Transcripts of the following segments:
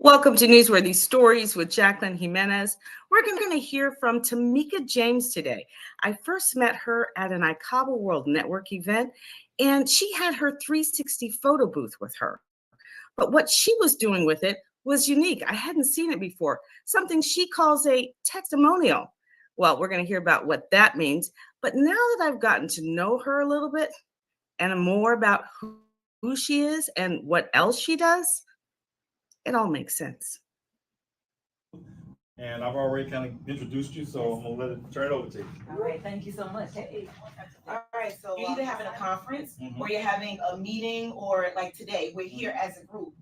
Welcome to Newsworthy Stories with Jacqueline Jimenez. We're going to hear from Tamika James today. I first met her at an iCaba World Network event, and she had her 360 photo booth with her. But what she was doing with it was unique. I hadn't seen it before, something she calls a testimonial. Well, we're going to hear about what that means. But now that I've gotten to know her a little bit and more about who she is and what else she does, it all makes sense. And I've already kind of introduced you, so I'm gonna turn it over to you. All right, thank you so much. Hey. All right, so you're either having a conference or you're having a meeting, or like today, we're here as a group.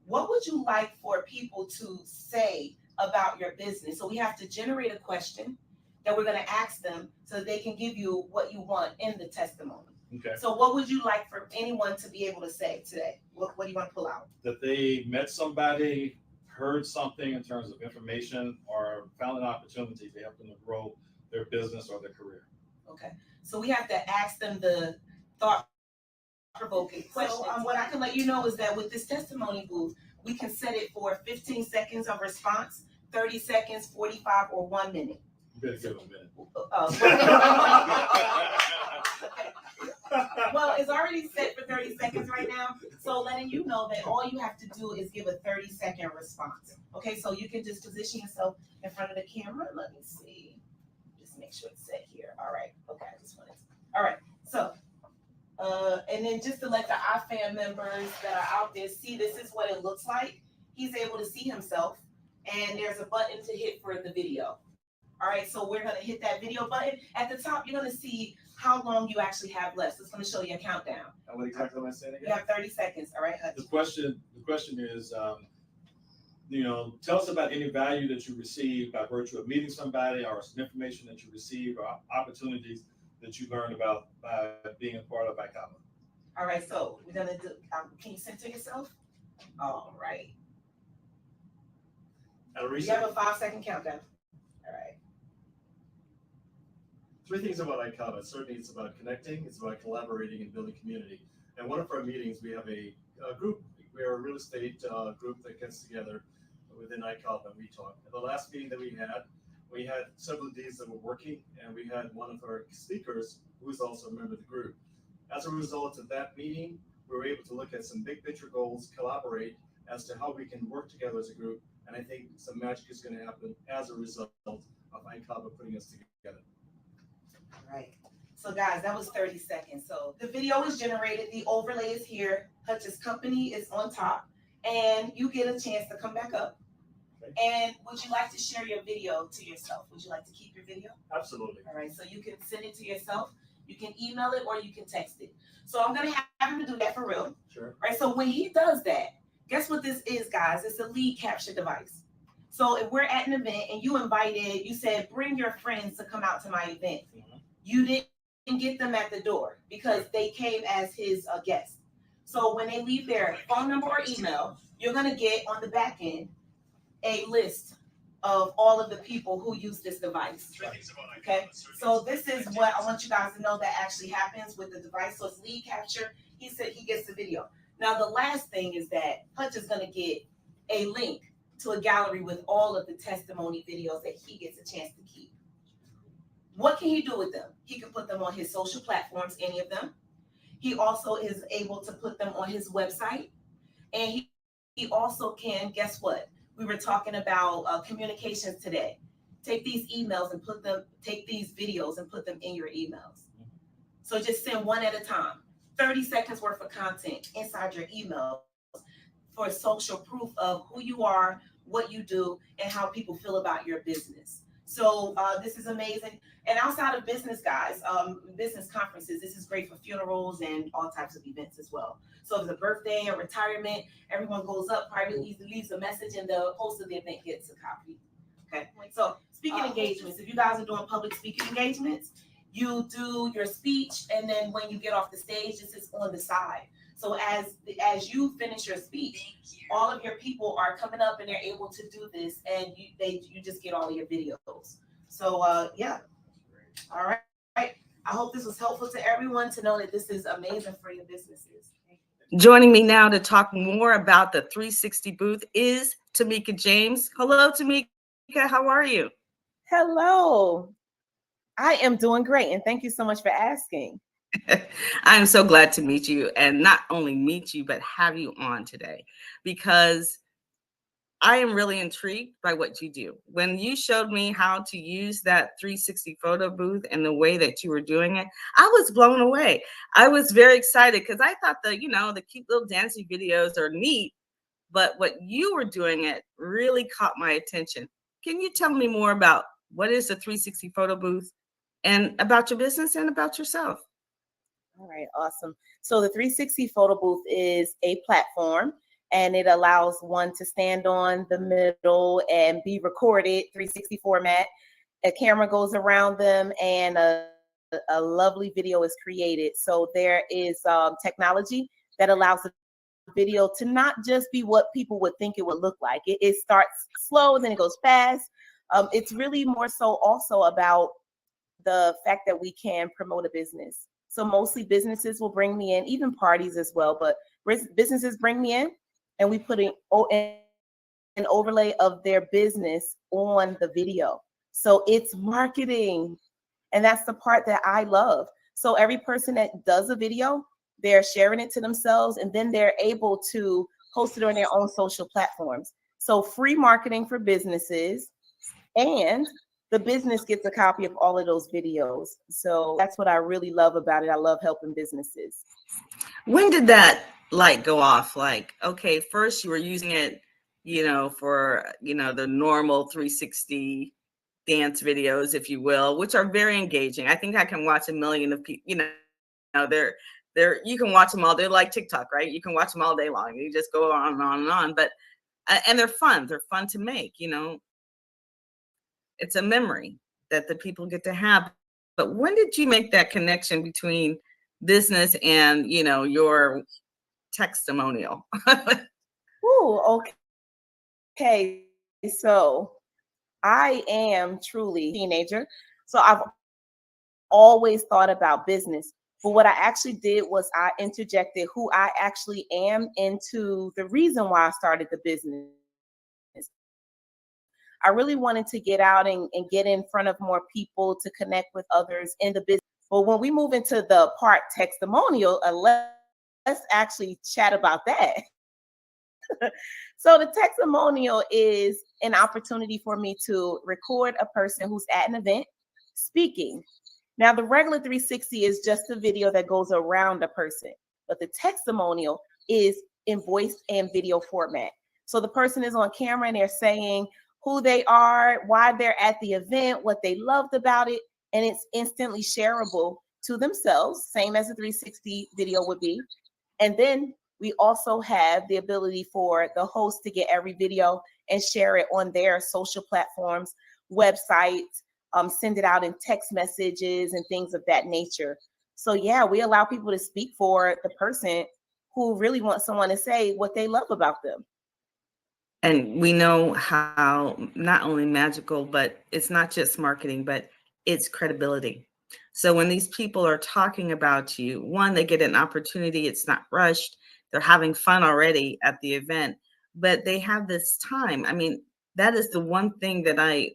What would you like for people to say about your business? So we have to generate a question that we're gonna ask them so that they can give you what you want in the testimony. Okay. So what would you like for anyone to be able to say today? What do you want to pull out? That they met somebody, heard something in terms of information, or found an opportunity to help them to grow their business or their career. Okay, so we have to ask them the thought-provoking question. So what I can let you know is that with this testimony booth, we can set it for 15 seconds of response, 30 seconds, 45, or 1 minute. You better give them a minute. Well, it's already set for 30 seconds right now. So letting you know that all you have to do is give a 30-second response. Okay, so you can just position yourself in front of the camera. Let me see. Just make sure it's set here. All right. Okay, I just wanted to. All right. So, and then just to let the iFam members that are out there see, this is what it looks like. He's able to see himself, and there's a button to hit for the video. All right, so we're going to hit that video button. At the top, you're going to see how long you actually have left. So it's going to show you a countdown. And what exactly am I saying again? You have 30 seconds. All right, Hutch. The question is, tell us about any value that you received by virtue of meeting somebody, or some information that you received, or opportunities that you learned about by being a part of iCaba. All right, so we're going to do, can you center yourself? All right. You have a 5-second countdown. All right. 3 things about iCaba. Certainly it's about connecting, it's about collaborating and building community. And one of our meetings, we have a group, we're a real estate group that gets together within iCaba and we talk. At the last meeting that we had several of these that were working, and we had one of our speakers who is also a member of the group. As a result of that meeting, we were able to look at some big picture goals, collaborate as to how we can work together as a group. And I think some magic is going to happen as a result of iCaba putting us together. All right. So guys, that was 30 seconds. So the video is generated. The overlay is here. Hutch's company is on top. And you get a chance to come back up. Okay. And would you like to share your video to yourself? Would you like to keep your video? Absolutely. All right. So you can send it to yourself. You can email it or you can text it. So I'm going to have him to do that for real. Sure. All right. So when he does that, guess what this is, guys? It's a lead capture device. So if we're at an event and you said, bring your friends to come out to my event. Mm-hmm. You didn't get them at the door because they came as his guest. So when they leave their phone number or email, you're going to get on the back end a list of all of the people who use this device. Okay, so this is what I want you guys to know that actually happens with the device. So it's lead capture. He said he gets the video. Now, the last thing is that Hutch is going to get a link to a gallery with all of the testimony videos that he gets a chance to keep. What can he do with them? He can put them on his social platforms, any of them. He also is able to put them on his website. And he also can, guess what? We were talking about communications today. Take these emails and take these videos and put them in your emails. So just send one at a time. 30 seconds worth of content inside your email for social proof of who you are, what you do, and how people feel about your business. So this is amazing. And outside of business, guys, business conferences, this is great for funerals and all types of events as well. So if it's a birthday or retirement, everyone goes up, privately leaves a message, and the host of the event gets a copy. Okay. So speaking engagements, if you guys are doing public speaking engagements, you do your speech, and then when you get off the stage, this is on the side. So as you finish your speech, all of your people are coming up and they're able to do this, and you just get all of your videos. So yeah. All right. I hope this was helpful to everyone to know that this is amazing for your businesses. Joining me now to talk more about the 360 booth is Tamika James. Hello, Tamika. How are you? Hello. I am doing great, and thank you so much for asking. I'm so glad to meet you, and not only meet you, but have you on today, because I am really intrigued by what you do. When you showed me how to use that 360 photo booth and the way that you were doing it, I was blown away. I was very excited because I thought the cute little dancing videos are neat, but what you were doing it really caught my attention. Can you tell me more about what is the 360 photo booth and about your business and about yourself? All right, awesome. So the 360 photo booth is a platform, and it allows one to stand on the middle and be recorded 360 format. A camera goes around them, and a lovely video is created. So there is technology that allows the video to not just be what people would think it would look like. It starts slow, then it goes fast. It's really more so also about the fact that we can promote a business. So mostly businesses will bring me in, even parties as well, but businesses bring me in, and we put an overlay of their business on the video. So it's marketing. And that's the part that I love. So every person that does a video, they're sharing it to themselves, and then they're able to post it on their own social platforms. So free marketing for businesses, and the business gets a copy of all of those videos. So that's what I really love about it. I love helping businesses. When did that light go off? Like, okay, first you were using it, for, the normal 360 dance videos, if you will, which are very engaging. I think I can watch a million of people, they're you can watch them all. They're like TikTok, right? You can watch them all day long. You just go on and on and on. But and they're fun. They're fun to make, It's a memory that the people get to have. But when did you make that connection between business and, your testimonial? Ooh, okay. So I am truly a teenager. So I've always thought about business. But what I actually did was I interjected who I actually am into the reason why I started the business. I really wanted to get out and get in front of more people to connect with others in the business. But when we move into the part testimonial, let's actually chat about that. So the testimonial is an opportunity for me to record a person who's at an event speaking. Now, the regular 360 is just a video that goes around a person, but the testimonial is in voice and video format. So the person is on camera and they're saying who they are, why they're at the event, what they loved about it, and it's instantly shareable to themselves, same as a 360 video would be. And then we also have the ability for the host to get every video and share it on their social platforms, websites, send it out in text messages and things of that nature. So yeah, we allow people to speak for the person who really wants someone to say what they love about them. And we know how not only magical, but it's not just marketing, but it's credibility. So when these people are talking about you, one, they get an opportunity, it's not rushed, they're having fun already at the event, but they have this time. I mean, that is the one thing that I,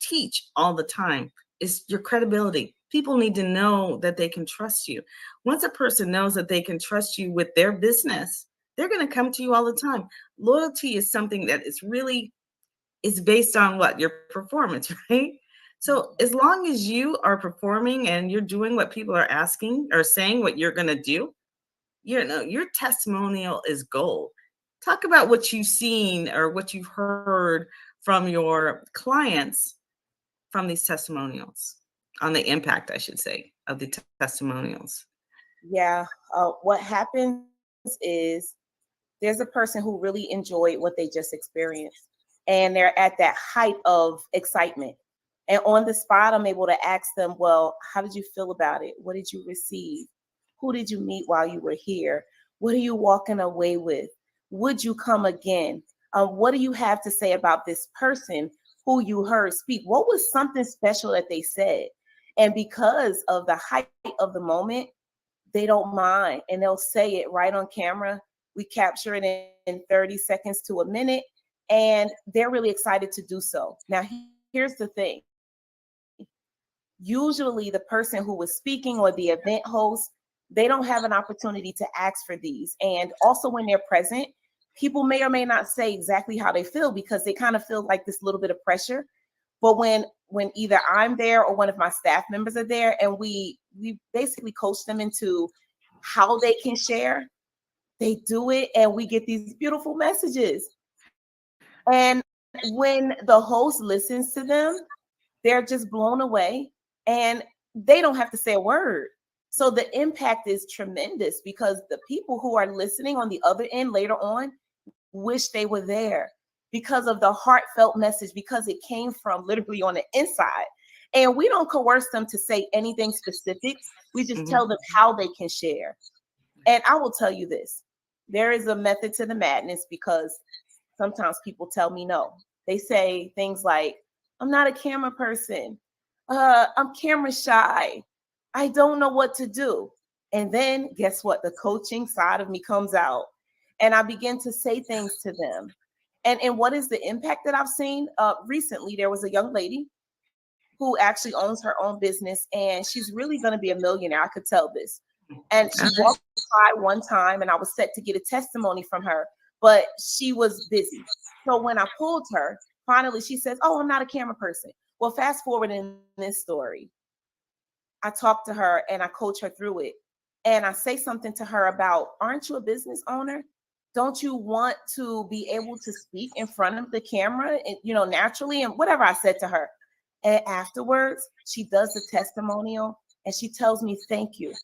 teach all the time is your credibility. People need to know that they can trust you. Once a person knows that they can trust you with their business, they're going to come to you all the time. Loyalty is something that is based on what? Your performance, right? So as long as you are performing and you're doing what people are asking or saying what you're going to do, your testimonial is gold. Talk about what you've seen or what you've heard from your clients from these testimonials, on the impact, I should say, of the testimonials. Yeah, what happens is there's a person who really enjoyed what they just experienced, and they're at that height of excitement. And on the spot, I'm able to ask them, well, how did you feel about it? What did you receive? Who did you meet while you were here? What are you walking away with? Would you come again? What do you have to say about this person who you heard speak? What was something special that they said? And because of the height of the moment, they don't mind, and they'll say it right on camera. We capture it in 30 seconds to a minute, and they're really excited to do so. Now, here's the thing. Usually the person who was speaking or the event host, they don't have an opportunity to ask for these. And also when they're present, people may or may not say exactly how they feel because they kind of feel like this little bit of pressure. But when either I'm there or one of my staff members are there, and we basically coach them into how they can share, they do it, and we get these beautiful messages. And when the host listens to them, they're just blown away, and they don't have to say a word. So the impact is tremendous because the people who are listening on the other end later on wish they were there because of the heartfelt message, because it came from literally on the inside. And we don't coerce them to say anything specific. We just tell them how they can share. And I will tell you this, there is a method to the madness, because sometimes people tell me no. They say things like, I'm not a camera person. I'm camera shy. I don't know what to do. And then guess what? The coaching side of me comes out, and I begin to say things to them. And what is the impact that I've seen? Recently, there was a young lady who actually owns her own business, and she's really going to be a millionaire. I could tell this. And she walked by one time, and I was set to get a testimony from her, but she was busy. So when I pulled her, finally she says, oh, I'm not a camera person. Well, fast forward in this story, I talk to her and I coach her through it. And I say something to her about, aren't you a business owner? Don't you want to be able to speak in front of the camera, and, naturally, and whatever I said to her. And afterwards, she does the testimonial and she tells me, thank you.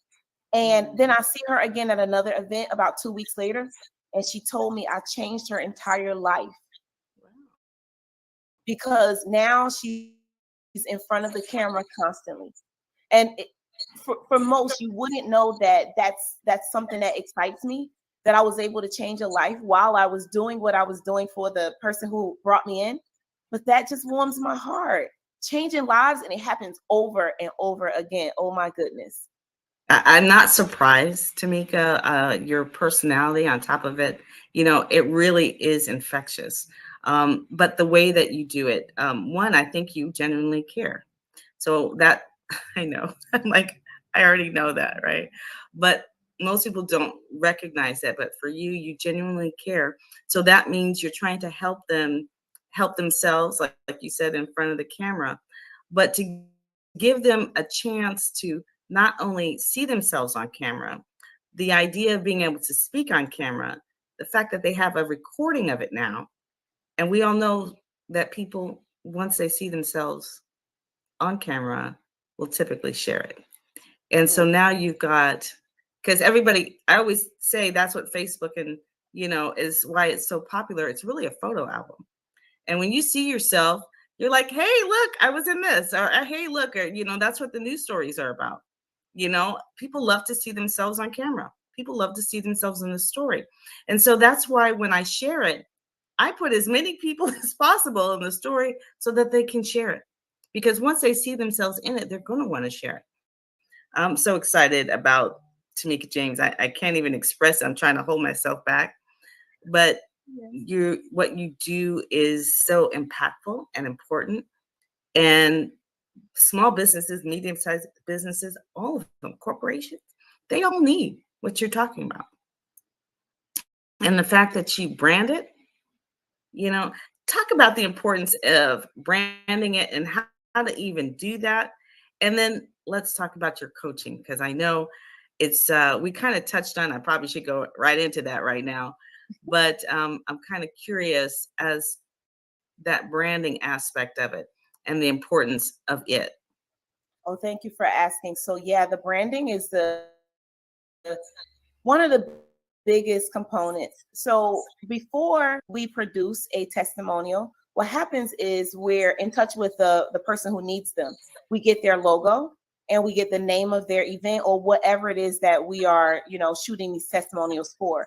And then I see her again at another event about 2 weeks later. And she told me I changed her entire life because now she's in front of the camera constantly. And for most, you wouldn't know that that's something that excites me, that I was able to change a life while I was doing what I was doing for the person who brought me in. But that just warms my heart. Changing lives, and it happens over and over again. Oh my goodness. I'm not surprised, Tamika. Your personality on top of it, it really is infectious. But the way that you do it, one, I think you genuinely care. So that I know, I'm like, I already know that, right? But most people don't recognize that. But for you, you genuinely care. So that means you're trying to help them help themselves, like you said, in front of the camera, but to give them a chance to not only see themselves on camera, the idea of being able to speak on camera, the fact that they have a recording of it now. And we all know that people, once they see themselves on camera, will typically share it. And so now you've got, because everybody, I always say that's what Facebook and, is why it's so popular. It's really a photo album. And when you see yourself, you're like, hey, look, I was in this, or hey, look, or, that's what the news stories are about. People love to see themselves on camera. People love to see themselves in the story. And so that's why when I share it, I put as many people as possible in the story so that they can share it. Because once they see themselves in it, they're going to want to share it. I'm so excited about Tamika James. I can't even express it. I'm trying to hold myself back. But what you do is so impactful and important. And small businesses, medium-sized businesses, all of them, corporations, they all need what you're talking about. And the fact that you brand it, talk about the importance of branding it and how to even do that. And then let's talk about your coaching, because I know it's, we kind of touched on, I probably should go right into that right now. But I'm kind of curious as that branding aspect of it and the importance of it. Oh, thank you for asking. So yeah, the branding is one of the biggest components. So before we produce a testimonial, what happens is we're in touch with the person who needs them. We get their logo and we get the name of their event or whatever it is that we are, shooting these testimonials for.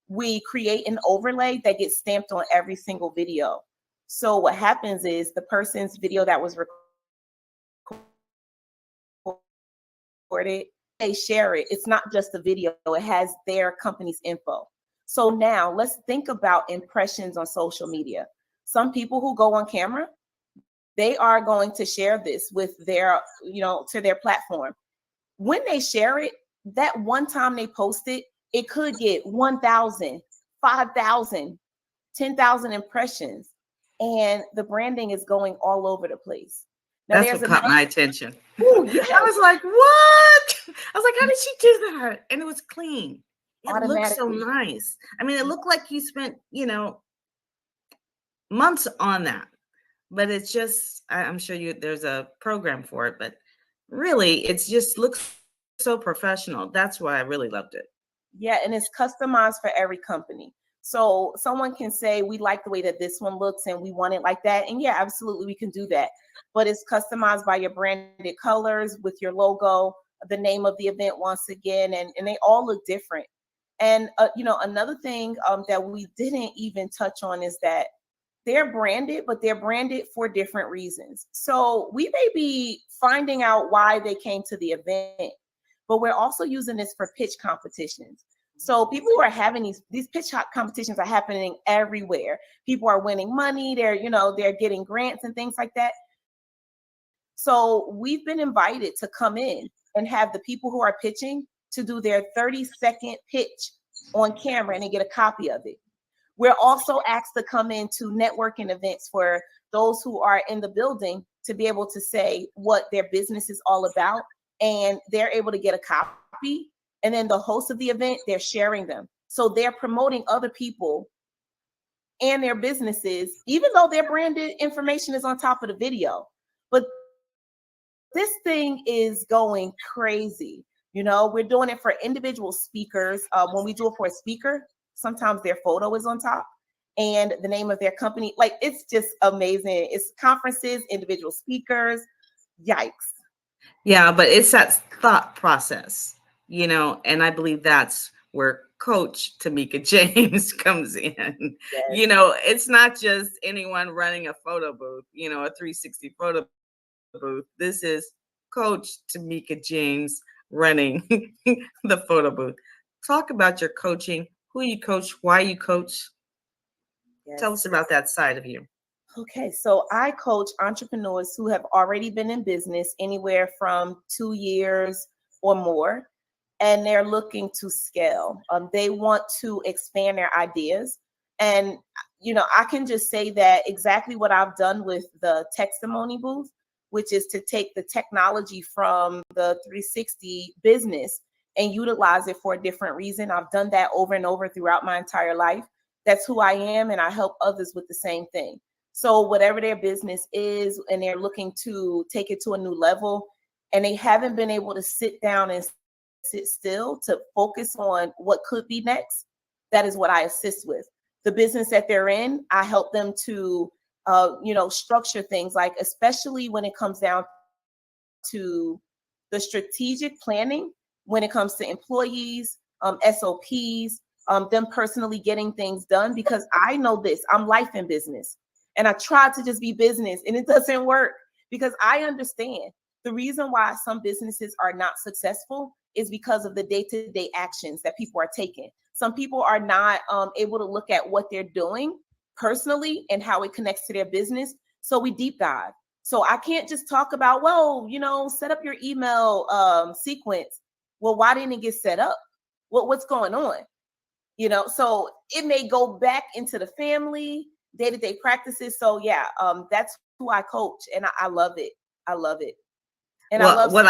We create an overlay that gets stamped on every single video. So what happens is the person's video that was recorded they share it, it's not just a video, it has their company's info. So now let's think about impressions on social media. Some people who go on camera, they are going to share this with their, to their platform. When they share it, that one time they post it, it could get 1,000, 5,000, 10,000 impressions. And the branding is going all over the place. Now, That's what caught my attention. Ooh, yes. I was like, what? I was like, how did she do that? And it was clean. It looked so nice. I mean, it looked like you spent, months on that. But it's just, I'm sure there's a program for it, but really, it just looks so professional. That's why I really loved it. Yeah, and it's customized for every company. So someone can say, we like the way that this one looks and we want it like that. And yeah, absolutely, we can do that. But it's customized by your branded colors with your logo, the name of the event once again, and they all look different. And, another thing that we didn't even touch on is that they're branded, but they're branded for different reasons. So we may be finding out why they came to the event, but we're also using this for pitch competitions. So people who are having these pitch competitions are happening everywhere. People are winning money. They're getting grants and things like that. So we've been invited to come in and have the people who are pitching to do their 30-second pitch on camera and they get a copy of it. We're also asked to come into networking events for those who are in the building to be able to say what their business is all about. And they're able to get a copy. And then the host of the event, they're sharing them. So they're promoting other people and their businesses, even though their branded information is on top of the video. But this thing is going crazy. We're doing it for individual speakers. When we do it for a speaker, sometimes their photo is on top and the name of their company. Like, it's just amazing. It's conferences, individual speakers. Yikes. Yeah, but it's that thought process, and I believe that's where Coach Tamika James comes in. Yes. It's not just anyone running a photo booth, a 360 photo booth. This is Coach Tamika James running the photo booth. Talk about your coaching, who you coach, why you coach. Yes. Tell us about that side of you. Okay, so I coach entrepreneurs who have already been in business anywhere from 2 years or more, and they're looking to scale. They want to expand their ideas. And, I can just say that exactly what I've done with the testimony booth, which is to take the technology from the 360 business and utilize it for a different reason. I've done that over and over throughout my entire life. That's who I am, and I help others with the same thing. So whatever their business is, and they're looking to take it to a new level, and they haven't been able to sit down and sit still to focus on what could be next, that is what I assist with. The business that they're in, I help them to, structure things, like especially when it comes down to the strategic planning, when it comes to employees, SOPs, them personally getting things done, because I know this, I'm life in business. And I try to just be business, and it doesn't work, because I understand the reason why some businesses are not successful is because of the day-to-day actions that people are taking. Some people are not able to look at what they're doing personally and how it connects to their business. So we deep dive. So I can't just talk about, set up your email sequence. Well, why didn't it get set up? What's going on? So it may go back into the family, day-to-day practices. So yeah, that's who I coach, and I love it. I love it. And what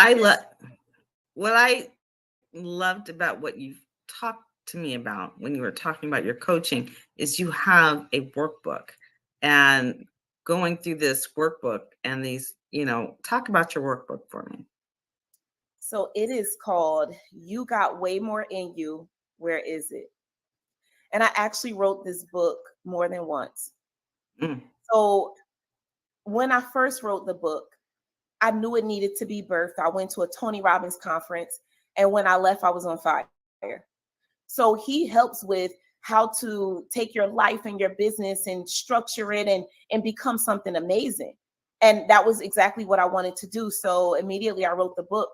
I loved about what you talked to me about when you were talking about your coaching is you have a workbook, and going through this workbook and these, talk about your workbook for me. So it is called You Got Way More in You. Where is it? And I actually wrote this book more than once. So when I first wrote the book, I knew it needed to be birthed. I went to a Tony Robbins conference, and when I left, I was on fire. So he helps with how to take your life and your business and structure it and become something amazing. And that was exactly what I wanted to do. So immediately I wrote the book.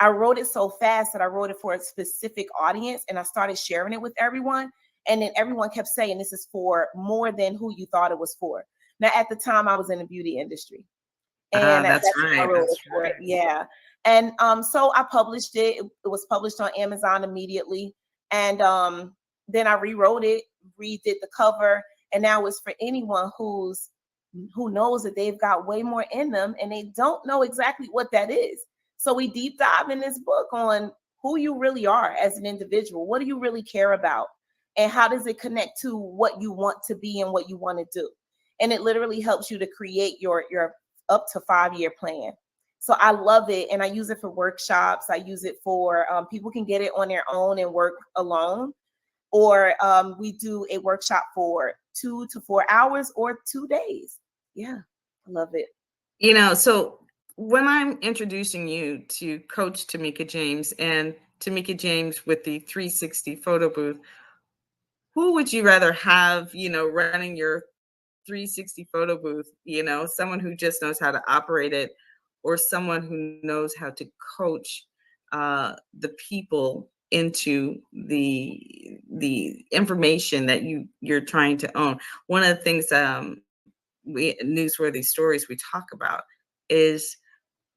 I wrote it so fast that I wrote it for a specific audience, and I started sharing it with everyone. And then everyone kept saying, this is for more than who you thought it was for. Now, at the time, I was in the beauty industry, and That's that's what I right. wrote That's it for. right. Yeah. And so I published it. It was published on Amazon immediately. And then I rewrote it, redid the cover, and now it's for anyone who knows that they've got way more in them and they don't know exactly what that is. So we deep dive in this book on who you really are as an individual. What do you really care about? And how does it connect to what you want to be and what you want to do? And it literally helps you to create your up to 5-year plan. So I love it. And I use it for workshops. I use it for people can get it on their own and work alone. Or we do a workshop for 2 to 4 hours or 2 days. Yeah, I love it. So when I'm introducing you to Coach Tamika James and Tamika James with the 360 photo booth, who would you rather have, running your 360 photo booth, someone who just knows how to operate it, or someone who knows how to coach the people into the information that you're trying to own? One of the things newsworthy stories we talk about is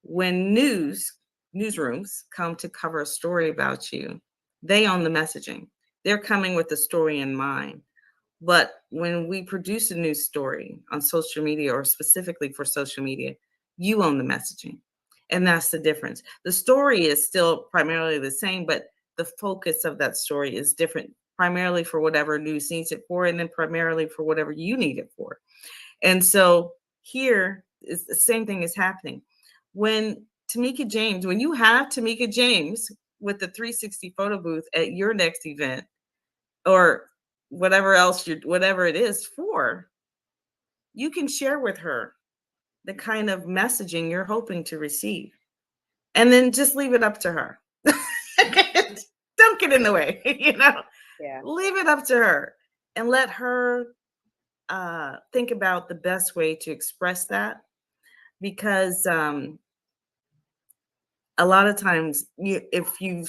when newsrooms come to cover a story about you, they own the messaging. They're coming with the story in mind. But when we produce a news story on social media, or specifically for social media, you own the messaging. And that's the difference. The story is still primarily the same, but the focus of that story is different, primarily for whatever news needs it for, and then primarily for whatever you need it for. And so here is the same thing is happening. When you have Tamika James with the 360 photo booth at your next event, or whatever it is for, you can share with her the kind of messaging you're hoping to receive. And then just leave it up to her. Don't get in the way, Yeah. Leave it up to her and let her think about the best way to express that. Because a lot of times, if you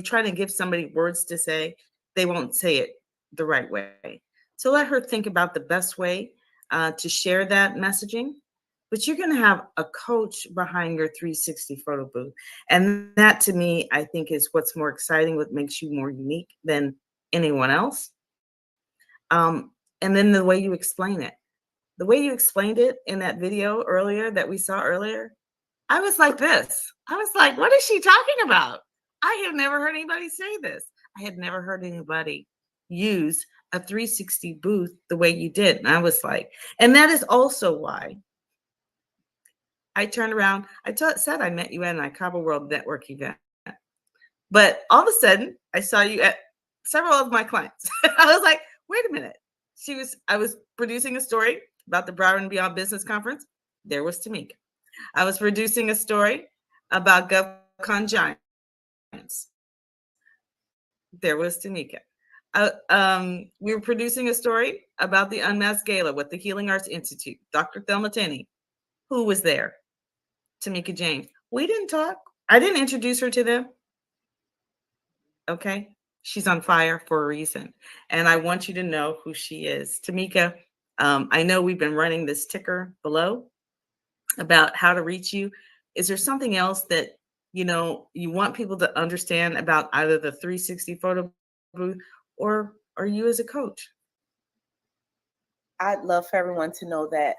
try to give somebody words to say, they won't say it the right way. So let her think about the best way to share that messaging. But you're going to have a coach behind your 360 photo booth. And that, to me, I think is what's more exciting, what makes you more unique than anyone else. And then the way you explain it. The way you explained it in that video earlier that we saw earlier, I was like this. I was like, what is she talking about? I have never heard anybody say this. I had never heard anybody use a 360 booth the way you did. And I was like, and that is also why I turned around. Said I met you at an iCabo World Network event. But all of a sudden, I saw you at several of my clients. I was like, wait a minute. I was producing a story about the Broward and Beyond Business Conference. There was Tamika. I was producing a story about GovCon Giants. There was Tamika. We were producing a story about the Unmasked Gala with the Healing Arts Institute. Dr. Thelma Tenney, who was there? Tamika James. We didn't talk. I didn't introduce her to them. Okay. She's on fire for a reason. And I want you to know who she is. Tamika, I know we've been running this ticker below about how to reach you. Is there something else that you want people to understand about either the 360 photo booth or you as a coach? I'd love for everyone to know that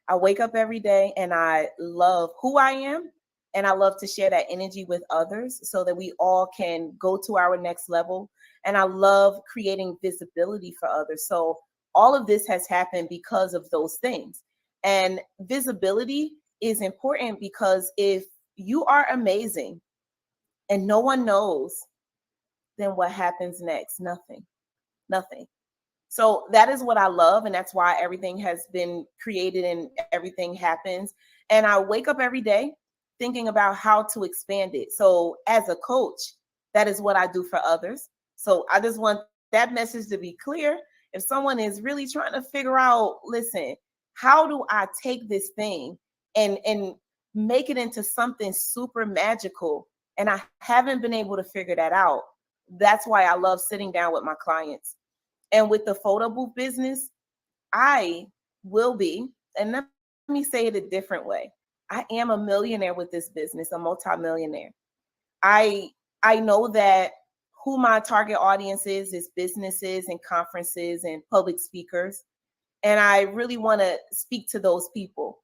I wake up every day and I love who I am, and I love to share that energy with others so that we all can go to our next level. And I love creating visibility for others. So all of this has happened because of those things. And visibility is important because if you are amazing and no one knows, then what happens next? Nothing. So that is what I love. And that's why everything has been created and everything happens. And I wake up every day thinking about how to expand it. So as a coach, that is what I do for others. So I just want that message to be clear. If someone is really trying to figure out, listen, how do I take this thing and make it into something super magical. And I haven't been able to figure that out. That's why I love sitting down with my clients. And with the photo booth business, I will be, and let me say it a different way. I am a millionaire with this business, a multimillionaire. I know that who my target audience is businesses and conferences and public speakers. And I really want to speak to those people.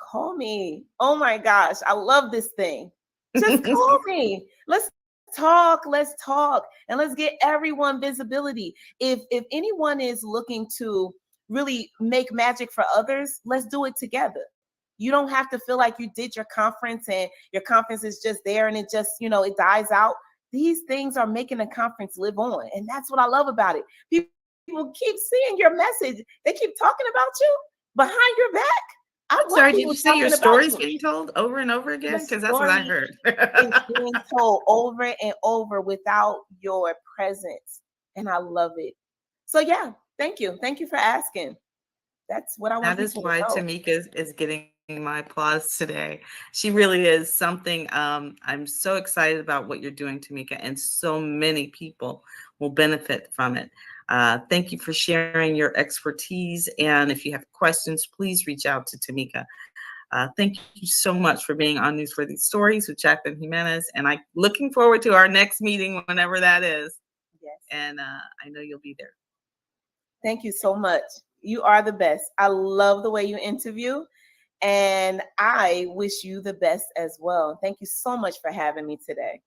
Call me. Oh my gosh, I love this thing. Just call me. Let's talk, and let's get everyone visibility. If anyone is looking to really make magic for others, let's do it together. You don't have to feel like you did your conference and your conference is just there and it just, it dies out. These things are making a conference live on. And that's what I love about it. People keep seeing your message. They keep talking about you behind your back. I'm sorry, did you say your story's being told over and over again? Because that's what I heard. It's being told over and over without your presence. And I love it. So yeah, thank you. Thank you for asking. That's what I want. That is why Tamika is getting my applause today. She really is something. I'm so excited about what you're doing, Tamika, and so many people will benefit from it. Thank you for sharing your expertise. And if you have questions, please reach out to Tamika. Thank you so much for being on Newsworthy Stories with Jacqueline Jimenez. And I'm looking forward to our next meeting, whenever that is. Yes. And I know you'll be there. Thank you so much. You are the best. I love the way you interview. And I wish you the best as well. Thank you so much for having me today.